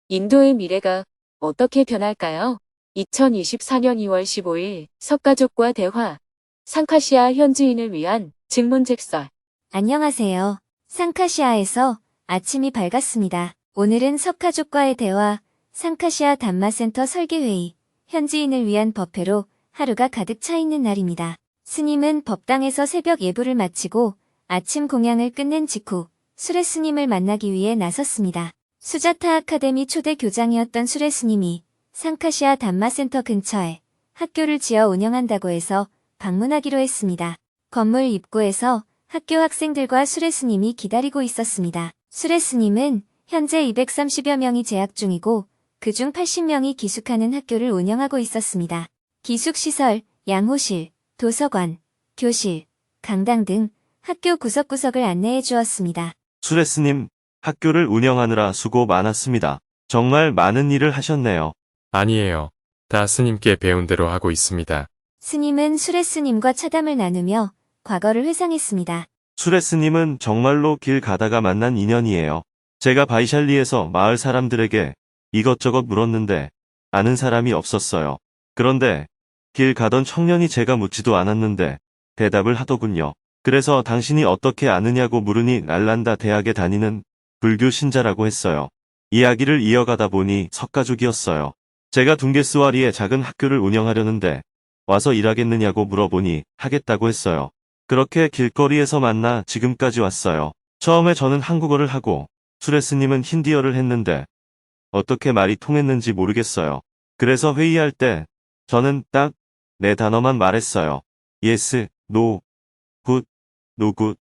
인도의 미래가 어떻게 변할까요? 2024년 2월 15일 석가족과 대화, 상카시아 현지인을 위한 증문즉설. 안녕하세요. 상카시아에서 아침이 밝았습니다. 오늘은 석가족과의 대화, 상카시아 담마센터 설계회의, 현지인을 위한 법회로 하루가 가득 차 있는 날입니다. 스님은 법당에서 새벽 예불을 마치고 아침 공양을 끝낸 직후 수레 스님을 만나기 위해 나섰습니다. 수자타 아카데미 초대 교장이었던 수레 스님이 상카시아 담마센터 근처에 학교를 지어 운영한다고 해서 방문하기로 했습니다. 건물 입구에서 학교 학생들과 수레 스님이 기다리고 있었습니다. 수레 스님은 현재 230여 명이 재학 중이고 그중 80명이 기숙하는 학교를 운영하고 있었습니다. 기숙시설, 양호실, 도서관, 교실, 강당 등 학교 구석구석을 안내해 주었습니다. 수레 스님, 학교를 운영하느라 수고 많았습니다. 정말 많은 일을 하셨네요. 아니에요. 다 스님께 배운 대로 하고 있습니다. 스님은 수레 스님과 차담을 나누며 과거를 회상했습니다. 수레 스님은 정말로 길 가다가 만난 인연이에요. 제가 바이샬리에서 마을 사람들에게 이것저것 물었는데 아는 사람이 없었어요. 그런데 길 가던 청년이 제가 묻지도 않았는데 대답을 하더군요. 그래서 당신이 어떻게 아느냐고 물으니 날란다 대학에 다니는 불교 신자라고 했어요. 이야기를 이어가다 보니 석가족이었어요. 제가 둥게스와리에 작은 학교를 운영하려는데 와서 일하겠느냐고 물어보니 하겠다고 했어요. 그렇게 길거리에서 만나 지금까지 왔어요. 처음에 저는 한국어를 하고 수레 스님은 힌디어를 했는데 어떻게 말이 통했는지 모르겠어요. 그래서 회의할 때 저는 딱 네 단어만 말했어요. Yes, No, Good, No Good.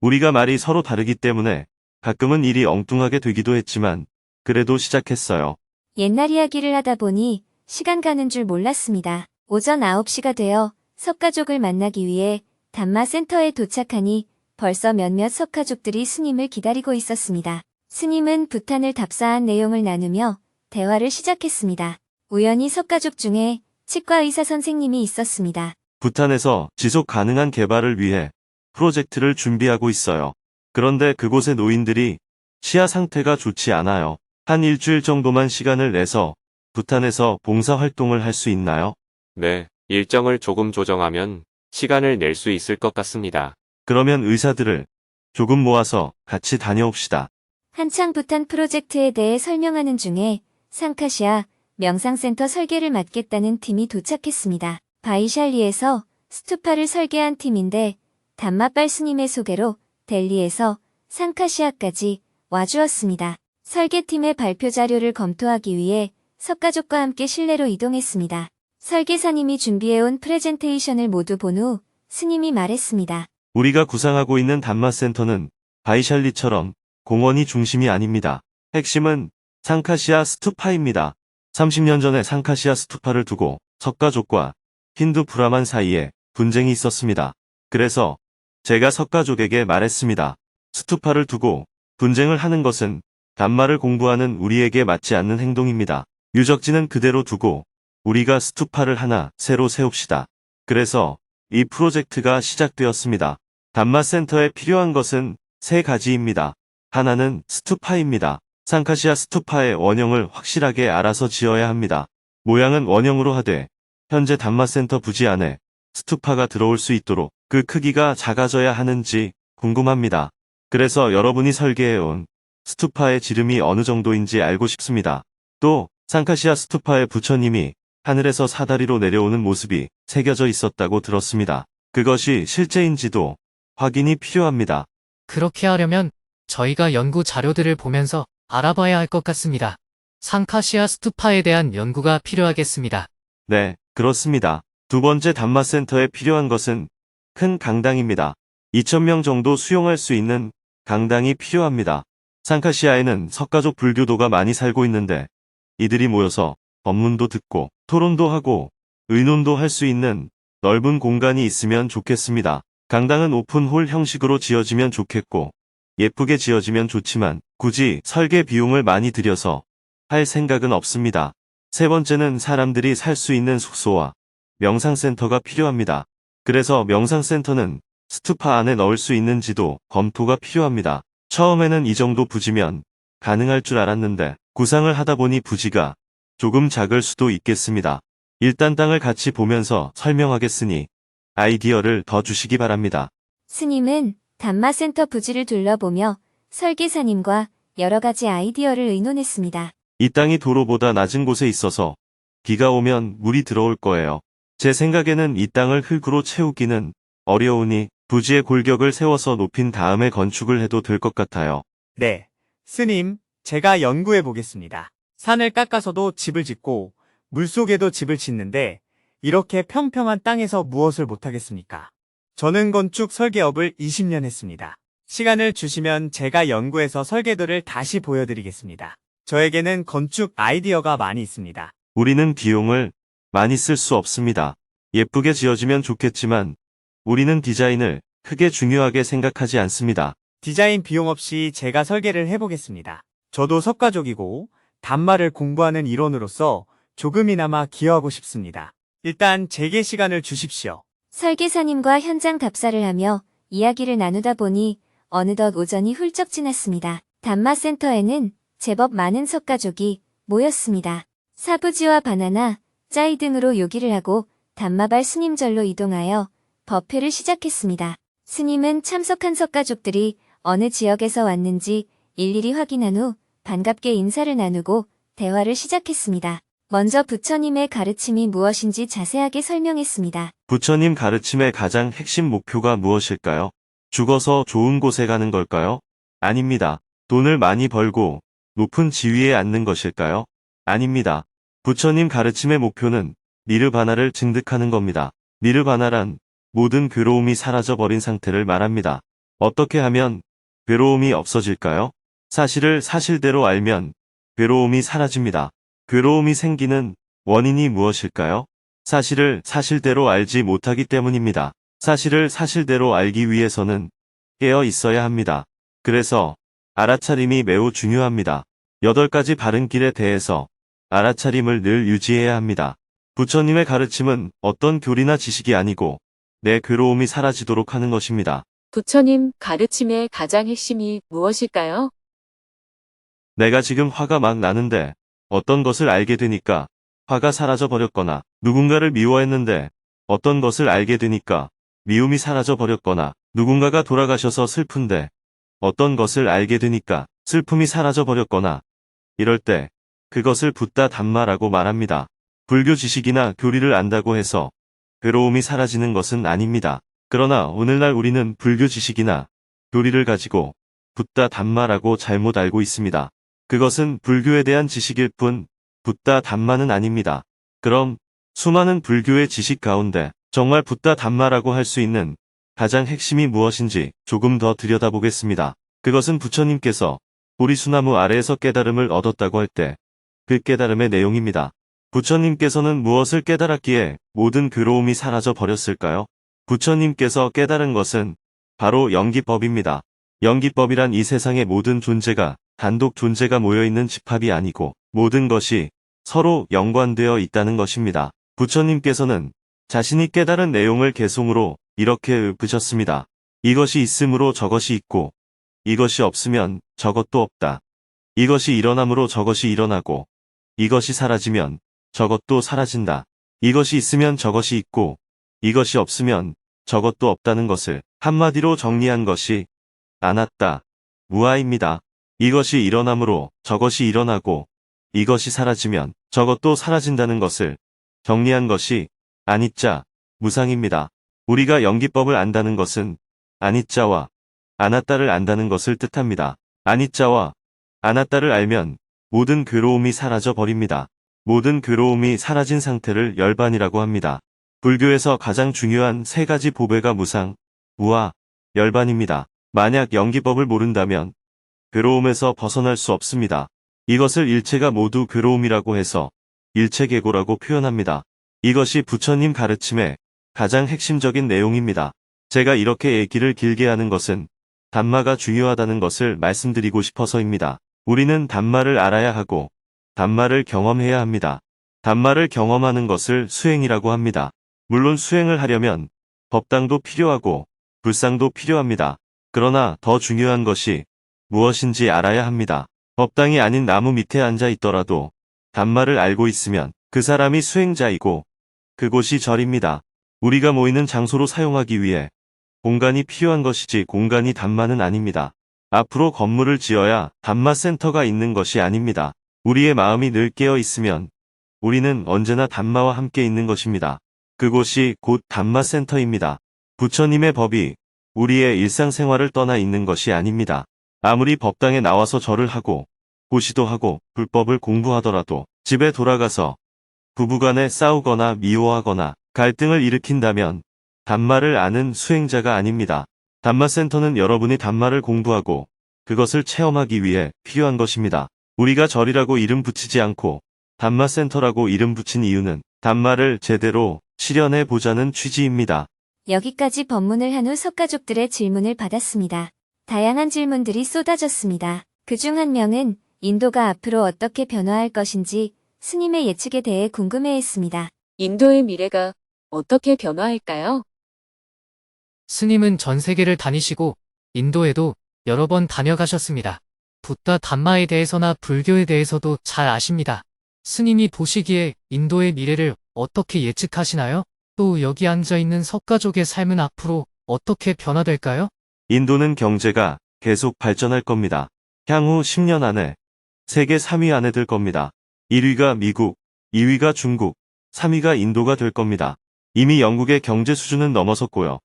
우리가 말이 서로 다르기 때문에 가끔은 일이 엉뚱하게 되기도 했지만 그래도 시작했어요. 옛날 이야기를 하다 보니 시간 가는 줄 몰랐습니다. 오전 9시가 되어 석가족을 만나기 위해 담마센터에 도착하니 벌써 몇몇 석가족들이 스님을 기다리고 있었습니다. 스님은 부탄을 답사한 내용을 나누며 대화를 시작했습니다. 우연히 석가족 중에 치과 의사 선생님이 있었습니다. 부탄에서 지속 가능한 개발을 위해 프로젝트를 준비하고 있어요. 그런데 그곳의 노인들이 치아 상태가 좋지 않아요. 한 일주일 정도만 시간을 내서 부탄에서 봉사활동을 할 수 있나요? 네, 일정을 조금 조정하면 시간을 낼 수 있을 것 같습니다. 그러면 의사들을 조금 모아서 같이 다녀옵시다. 한창 부탄 프로젝트에 대해 설명하는 중에 상카시아 명상센터 설계를 맡겠다는 팀이 도착했습니다. 바이샬리에서 스투파를 설계한 팀인데 담마빨 스님의 소개로 델리에서 상카시아까지 와주었습니다. 설계팀의 발표 자료를 검토하기 위해 석가족과 함께 실내로 이동했습니다. 설계사님이 준비해온 프레젠테이션을 모두 본 후 스님이 말했습니다. 우리가 구상하고 있는 담마센터는 바이샬리처럼 공원이 중심이 아닙니다. 핵심은 상카시아 스투파입니다. 30년 전에 상카시아 스투파를 두고 석가족과 힌두 브라만 사이에 분쟁이 있었습니다. 그래서 제가 석가족에게 말했습니다. 스투파를 두고 분쟁을 하는 것은 담마를 공부하는 우리에게 맞지 않는 행동입니다. 유적지는 그대로 두고 우리가 스투파를 하나 새로 세웁시다. 그래서 이 프로젝트가 시작되었습니다. 담마센터에 필요한 것은 세 가지입니다. 하나는 스투파입니다. 상카시아 스투파의 원형을 확실하게 알아서 지어야 합니다. 모양은 원형으로 하되 현재 담마센터 부지 안에 스투파가 들어올 수 있도록 그 크기가 작아져야 하는지 궁금합니다. 그래서 여러분이 설계해온 스투파의 지름이 어느 정도인지 알고 싶습니다. 또 상카시아 스투파의 부처님이 하늘에서 사다리로 내려오는 모습이 새겨져 있었다고 들었습니다. 그것이 실제인지도 확인이 필요합니다. 그렇게 하려면 저희가 연구 자료들을 보면서 알아봐야 할 것 같습니다. 상카시아 스투파에 대한 연구가 필요하겠습니다. 네, 그렇습니다. 두 번째 담마센터에 필요한 것은 큰 강당입니다. 2,000명 정도 수용할 수 있는 강당이 필요합니다. 상카시아에는 석가족 불교도가 많이 살고 있는데 이들이 모여서 법문도 듣고 토론도 하고 의논도 할 수 있는 넓은 공간이 있으면 좋겠습니다. 강당은 오픈홀 형식으로 지어지면 좋겠고 예쁘게 지어지면 좋지만 굳이 설계 비용을 많이 들여서 할 생각은 없습니다. 세 번째는 사람들이 살 수 있는 숙소와 명상센터가 필요합니다. 그래서 명상센터는 스투파 안에 넣을 수 있는지도 검토가 필요합니다. 처음에는 이 정도 부지면 가능할 줄 알았는데 구상을 하다 보니 부지가 조금 작을 수도 있겠습니다. 일단 땅을 같이 보면서 설명하겠으니 아이디어를 더 주시기 바랍니다. 스님은 단마센터 부지를 둘러보며 설계사님과 여러 가지 아이디어를 의논했습니다. 이 땅이 도로보다 낮은 곳에 있어서 비가 오면 물이 들어올 거예요. 제 생각에는 이 땅을 흙으로 채우기는 어려우니 부지의 골격을 세워서 높인 다음에 건축을 해도 될 것 같아요. 네, 스님, 제가 연구해 보겠습니다. 산을 깎아서도 집을 짓고 물속에도 집을 짓는데 이렇게 평평한 땅에서 무엇을 못하겠습니까? 저는 건축 설계업을 20년 했습니다. 시간을 주시면 제가 연구해서 설계도를 다시 보여드리겠습니다. 저에게는 건축 아이디어가 많이 있습니다. 우리는 비용을 많이 쓸 수 없습니다. 예쁘게 지어지면 좋겠지만 우리는 디자인을 크게 중요하게 생각하지 않습니다. 디자인 비용 없이 제가 설계를 해보겠습니다. 저도 석가족이고 단마를 공부하는 일원으로서 조금이나마 기여하고 싶습니다. 일단 제게 시간을 주십시오. 설계사님과 현장 답사를 하며 이야기를 나누다 보니 어느덧 오전이 훌쩍 지났습니다. 단마센터에는 제법 많은 석가족이 모였습니다. 사부지와 바나나, 짜이 등으로 요기를 하고 단마발 스님절로 이동하여 법회를 시작했습니다. 스님은 참석한 석가족들이 어느 지역에서 왔는지 일일이 확인한 후 반갑게 인사를 나누고 대화를 시작했습니다. 먼저 부처님의 가르침이 무엇인지 자세하게 설명했습니다. 부처님 가르침의 가장 핵심 목표가 무엇일까요? 죽어서 좋은 곳에 가는 걸까요? 아닙니다. 돈을 많이 벌고 높은 지위에 앉는 것일까요? 아닙니다. 부처님 가르침의 목표는 니르바나를 증득하는 겁니다. 니르바나란 모든 괴로움이 사라져버린 상태를 말합니다. 어떻게 하면 괴로움이 없어질까요? 사실을 사실대로 알면 괴로움이 사라집니다. 괴로움이 생기는 원인이 무엇일까요? 사실을 사실대로 알지 못하기 때문입니다. 사실을 사실대로 알기 위해서는 깨어 있어야 합니다. 그래서 알아차림이 매우 중요합니다. 8가지 바른 길에 대해서 알아차림을 늘 유지해야 합니다. 부처님의 가르침은 어떤 교리나 지식이 아니고 내 괴로움이 사라지도록 하는 것입니다. 부처님 가르침의 가장 핵심이 무엇일까요? 내가 지금 화가 막 나는데 어떤 것을 알게 되니까 화가 사라져 버렸거나 누군가를 미워했는데 어떤 것을 알게 되니까 미움이 사라져 버렸거나 누군가가 돌아가셔서 슬픈데 어떤 것을 알게 되니까 슬픔이 사라져 버렸거나 이럴 때 그것을 붓다 담마라고 말합니다. 불교 지식이나 교리를 안다고 해서 괴로움이 사라지는 것은 아닙니다. 그러나 오늘날 우리는 불교 지식이나 교리를 가지고 붓다 담마라고 잘못 알고 있습니다. 그것은 불교에 대한 지식일 뿐 붓다 담마는 아닙니다. 그럼 수많은 불교의 지식 가운데 정말 붓다 담마라고 할 수 있는 가장 핵심이 무엇인지 조금 더 들여다보겠습니다. 그것은 부처님께서 보리수나무 아래에서 깨달음을 얻었다고 할 때 그 깨달음의 내용입니다. 부처님께서는 무엇을 깨달았기에 모든 괴로움이 사라져 버렸을까요? 부처님께서 깨달은 것은 바로 연기법입니다. 연기법이란 이 세상의 모든 존재가 단독 존재가 모여있는 집합이 아니고 모든 것이 서로 연관되어 있다는 것입니다. 부처님께서는 자신이 깨달은 내용을 개송으로 이렇게 읊으셨습니다. 이것이 있으므로 저것이 있고 이것이 없으면 저것도 없다. 이것이 일어남으로 저것이 일어나고 이것이 사라지면 저것도 사라진다. 이것이 있으면 저것이 있고 이것이 없으면 저것도 없다는 것을 한마디로 정리한 것이 아나따, 무아입니다. 이것이 일어남으로 저것이 일어나고 이것이 사라지면 저것도 사라진다는 것을 정리한 것이 아니짜, 무상입니다. 우리가 연기법을 안다는 것은 아니짜와 아나따를 안다는 것을 뜻합니다. 아니짜와 아나따를 알면 모든 괴로움이 사라져 버립니다. 모든 괴로움이 사라진 상태를 열반이라고 합니다. 불교에서 가장 중요한 3가지 보배가 무상, 무아, 열반입니다. 만약 연기법을 모른다면 괴로움에서 벗어날 수 없습니다. 이것을 일체가 모두 괴로움이라고 해서 일체계고라고 표현합니다. 이것이 부처님 가르침의 가장 핵심적인 내용입니다. 제가 이렇게 얘기를 길게 하는 것은 담마가 중요하다는 것을 말씀드리고 싶어서입니다. 우리는 담마를 알아야 하고 단마를 경험해야 합니다. 단마를 경험하는 것을 수행이라고 합니다. 물론 수행을 하려면 법당도 필요하고 불상도 필요합니다. 그러나 더 중요한 것이 무엇인지 알아야 합니다. 법당이 아닌 나무 밑에 앉아 있더라도 단마를 알고 있으면 그 사람이 수행자이고 그곳이 절입니다. 우리가 모이는 장소로 사용하기 위해 공간이 필요한 것이지 공간이 단마는 아닙니다. 앞으로 건물을 지어야 단마센터가 있는 것이 아닙니다. 우리의 마음이 늘 깨어 있으면 우리는 언제나 단마와 함께 있는 것입니다. 그곳이 곧 단마센터입니다. 부처님의 법이 우리의 일상생활을 떠나 있는 것이 아닙니다. 아무리 법당에 나와서 절을 하고 고시도 하고 불법을 공부하더라도 집에 돌아가서 부부간에 싸우거나 미워하거나 갈등을 일으킨다면 단마를 아는 수행자가 아닙니다. 단마센터는 여러분이 단마를 공부하고 그것을 체험하기 위해 필요한 것입니다. 우리가 절이라고 이름 붙이지 않고 단마센터라고 이름 붙인 이유는 단마를 제대로 실현해 보자는 취지입니다. 여기까지 법문을 한 후 석가족들의 질문을 받았습니다. 다양한 질문들이 쏟아졌습니다. 그중 한 명은 인도가 앞으로 어떻게 변화할 것인지 스님의 예측에 대해 궁금해했습니다. 인도의 미래가 어떻게 변화할까요? 스님은 전 세계를 다니시고 인도에도 여러 번 다녀가셨습니다. 붓다 담마에 대해서나 불교에 대해서도 잘 아십니다. 스님이 보시기에 인도의 미래를 어떻게 예측하시나요? 또 여기 앉아있는 석가족의 삶은 앞으로 어떻게 변화될까요? 인도는 경제가 계속 발전할 겁니다. 향후 10년 안에 세계 3위 안에 들 겁니다. 1위가 미국, 2위가 중국, 3위가 인도가 될 겁니다. 이미 영국의 경제 수준은 넘어섰고요.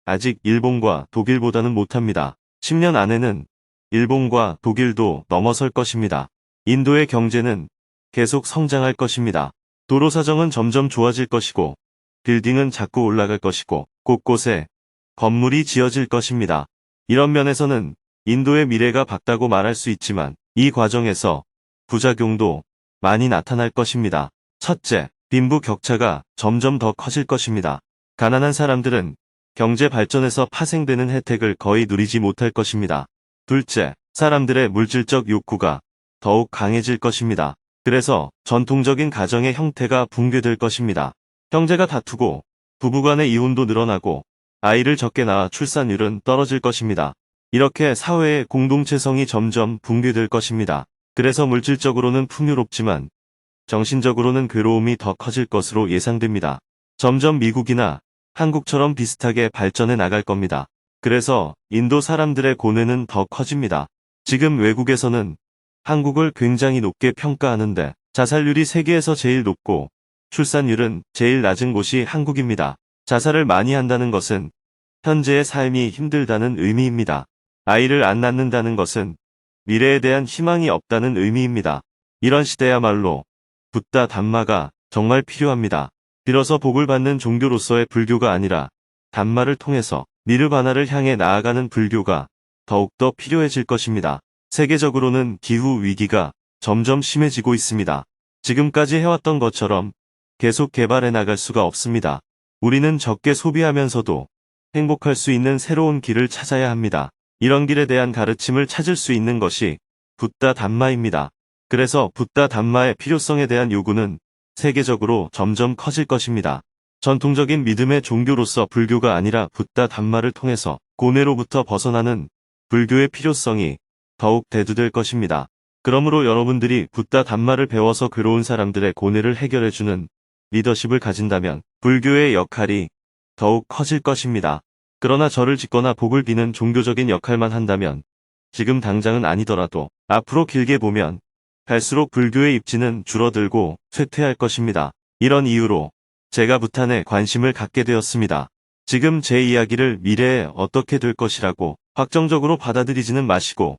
아직 일본과 독일보다는 못합니다. 10년 안에는 일본과 독일도 넘어설 것입니다. 인도의 경제는 계속 성장할 것입니다. 도로 사정은 점점 좋아질 것이고 빌딩은 자꾸 올라갈 것이고 곳곳에 건물이 지어질 것입니다. 이런 면에서는 인도의 미래가 밝다고 말할 수 있지만 이 과정에서 부작용도 많이 나타날 것입니다. 첫째, 빈부 격차가 점점 더 커질 것입니다. 가난한 사람들은 경제 발전에서 파생되는 혜택을 거의 누리지 못할 것입니다. 둘째, 사람들의 물질적 욕구가 더욱 강해질 것입니다. 그래서 전통적인 가정의 형태가 붕괴될 것입니다. 형제가 다투고 부부간의 이혼도 늘어나고 아이를 적게 낳아 출산율은 떨어질 것입니다. 이렇게 사회의 공동체성이 점점 붕괴될 것입니다. 그래서 물질적으로는 풍요롭지만 정신적으로는 괴로움이 더 커질 것으로 예상됩니다. 점점 미국이나 한국처럼 비슷하게 발전해 나갈 겁니다. 그래서 인도 사람들의 고뇌는 더 커집니다. 지금 외국에서는 한국을 굉장히 높게 평가하는데 자살률이 세계에서 제일 높고 출산율은 제일 낮은 곳이 한국입니다. 자살을 많이 한다는 것은 현재의 삶이 힘들다는 의미입니다. 아이를 안 낳는다는 것은 미래에 대한 희망이 없다는 의미입니다. 이런 시대야말로 붓다 담마가 정말 필요합니다. 빌어서 복을 받는 종교로서의 불교가 아니라 담마를 통해서 니르바나를 향해 나아가는 불교가 더욱더 필요해질 것입니다. 세계적으로는 기후 위기가 점점 심해지고 있습니다. 지금까지 해왔던 것처럼 계속 개발해 나갈 수가 없습니다. 우리는 적게 소비하면서도 행복할 수 있는 새로운 길을 찾아야 합니다. 이런 길에 대한 가르침을 찾을 수 있는 것이 붓다 담마입니다. 그래서 붓다 담마의 필요성에 대한 요구는 세계적으로 점점 커질 것입니다. 전통적인 믿음의 종교로서 불교가 아니라 붓다 담마를 통해서 고뇌로부터 벗어나는 불교의 필요성이 더욱 대두될 것입니다. 그러므로 여러분들이 붓다 담마를 배워서 괴로운 사람들의 고뇌를 해결해주는 리더십을 가진다면 불교의 역할이 더욱 커질 것입니다. 그러나 절을 짓거나 복을 비는 종교적인 역할만 한다면 지금 당장은 아니더라도 앞으로 길게 보면 갈수록 불교의 입지는 줄어들고 쇠퇴할 것입니다. 이런 이유로 제가 붓탄에 관심을 갖게 되었습니다. 지금 제 이야기를 미래에 어떻게 될 것이라고 확정적으로 받아들이지는 마시고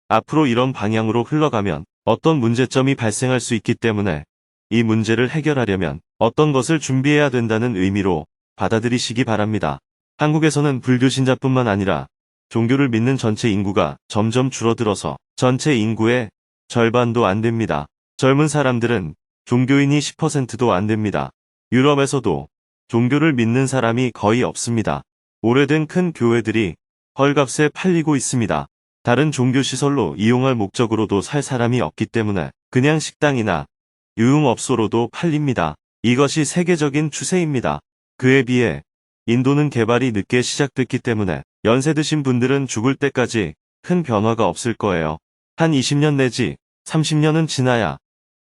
앞으로 이런 방향으로 흘러가면 어떤 문제점이 발생할 수 있기 때문에 이 문제를 해결하려면 어떤 것을 준비해야 된다는 의미로 받아들이시기 바랍니다. 한국에서는 불교 신자뿐만 아니라 종교를 믿는 전체 인구가 점점 줄어들어서 전체 인구의 절반도 안 됩니다. 젊은 사람들은 종교인이 10%도 안 됩니다. 유럽에서도 종교를 믿는 사람이 거의 없습니다. 오래된 큰 교회들이 헐값에 팔리고 있습니다. 다른 종교시설로 이용할 목적으로도 살 사람이 없기 때문에 그냥 식당이나 유흥업소로도 팔립니다. 이것이 세계적인 추세입니다. 그에 비해 인도는 개발이 늦게 시작됐기 때문에 연세 드신 분들은 죽을 때까지 큰 변화가 없을 거예요. 한 20년 내지 30년은 지나야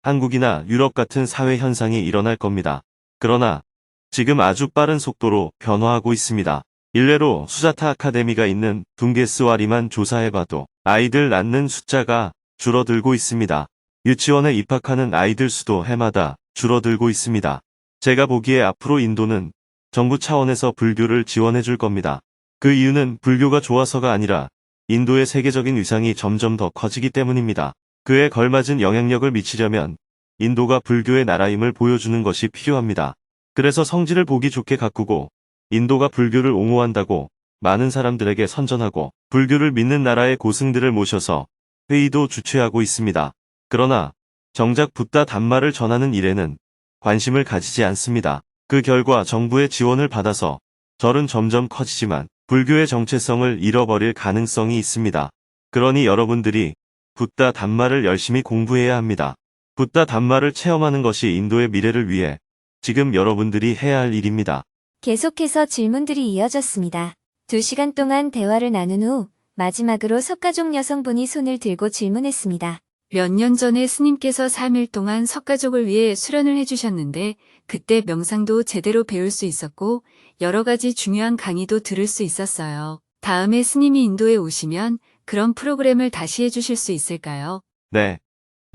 한국이나 유럽 같은 사회 현상이 일어날 겁니다. 그러나 지금 아주 빠른 속도로 변화하고 있습니다. 일례로 수자타 아카데미가 있는 둥게스와리만 조사해봐도 아이들 낳는 숫자가 줄어들고 있습니다. 유치원에 입학하는 아이들 수도 해마다 줄어들고 있습니다. 제가 보기에 앞으로 인도는 정부 차원에서 불교를 지원해 줄 겁니다. 그 이유는 불교가 좋아서가 아니라 인도의 세계적인 위상이 점점 더 커지기 때문입니다. 그에 걸맞은 영향력을 미치려면 인도가 불교의 나라임을 보여주는 것이 필요합니다. 그래서 성질을 보기 좋게 가꾸고 인도가 불교를 옹호한다고 많은 사람들에게 선전하고 불교를 믿는 나라의 고승들을 모셔서 회의도 주최하고 있습니다. 그러나 정작 붓다 담마를 전하는 일에는 관심을 가지지 않습니다. 그 결과 정부의 지원을 받아서 절은 점점 커지지만 불교의 정체성을 잃어버릴 가능성이 있습니다. 그러니 여러분들이 붓다 담마를 열심히 공부해야 합니다. 붓다 담마를 체험하는 것이 인도의 미래를 위해 지금 여러분들이 해야 할 일입니다. 계속해서 질문들이 이어졌습니다. 2시간 동안 대화를 나눈 후 마지막으로 석가족 여성분이 손을 들고 질문했습니다. 몇 년 전에 스님께서 3일 동안 석가족을 위해 수련을 해주셨는데 그때 명상도 제대로 배울 수 있었고 여러 가지 중요한 강의도 들을 수 있었어요. 다음에 스님이 인도에 오시면 그런 프로그램을 다시 해주실 수 있을까요? 네.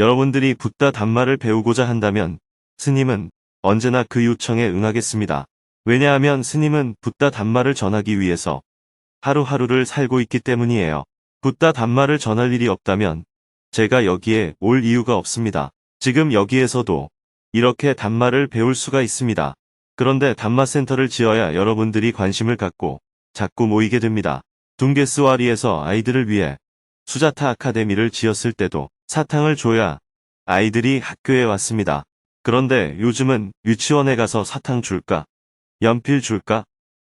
여러분들이 붓다 담마를 배우고자 한다면 스님은 언제나 그 요청에 응하겠습니다. 왜냐하면 스님은 붓다 담마를 전하기 위해서 하루하루를 살고 있기 때문이에요. 붓다 담마를 전할 일이 없다면 제가 여기에 올 이유가 없습니다. 지금 여기에서도 이렇게 담마를 배울 수가 있습니다. 그런데 담마센터를 지어야 여러분들이 관심을 갖고 자꾸 모이게 됩니다. 둥게스와리에서 아이들을 위해 수자타 아카데미를 지었을 때도 사탕을 줘야 아이들이 학교에 왔습니다. 그런데 요즘은 유치원에 가서 사탕 줄까? 연필 줄까?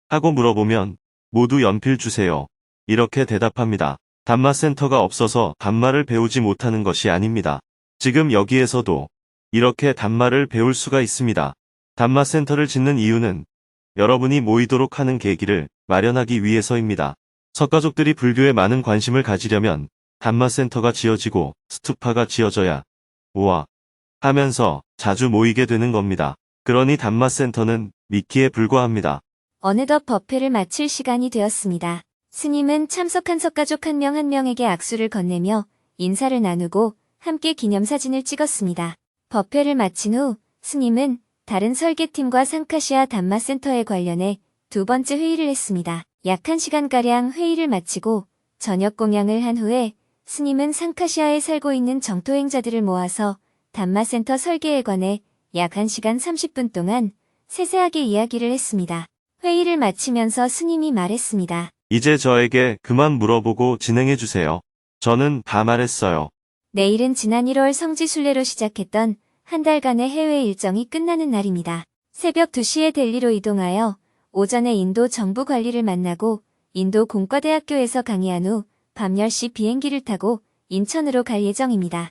하고 물어보면 모두 연필 주세요. 이렇게 대답합니다. 담마센터가 없어서 담마를 배우지 못하는 것이 아닙니다. 지금 여기에서도 이렇게 담마를 배울 수가 있습니다. 담마센터를 짓는 이유는 여러분이 모이도록 하는 계기를 마련하기 위해서입니다. 석가족들이 불교에 많은 관심을 가지려면 담마센터가 지어지고 스투파가 지어져야 우와 하면서 자주 모이게 되는 겁니다. 그러니 담마센터는 미끼에 불과합니다. 어느덧 법회를 마칠 시간이 되었습니다. 스님은 참석한 석가족 한 명 한 명에게 악수를 건네며 인사를 나누고 함께 기념사진을 찍었습니다. 법회를 마친 후 스님은 다른 설계팀과 상카시아 담마센터에 관련해 2번째 회의를 했습니다. 약 1시간가량 회의를 마치고 저녁 공양을 한 후에 스님은 상카시아에 살고 있는 정토행자들을 모아서 담마센터 설계에 관해 약 1시간 30분 동안 세세하게 이야기를 했습니다. 회의를 마치면서 스님이 말했습니다. 이제 저에게 그만 물어보고 진행해 주세요. 저는 다 말했어요. 내일은 지난 1월 성지순례로 시작했던 한 달간의 해외 일정이 끝나는 날입니다. 새벽 2시에 델리로 이동하여 오전에 인도 정부 관리를 만나고 인도 공과대학교에서 강의한 후 밤 10시 비행기를 타고 인천으로 갈 예정입니다.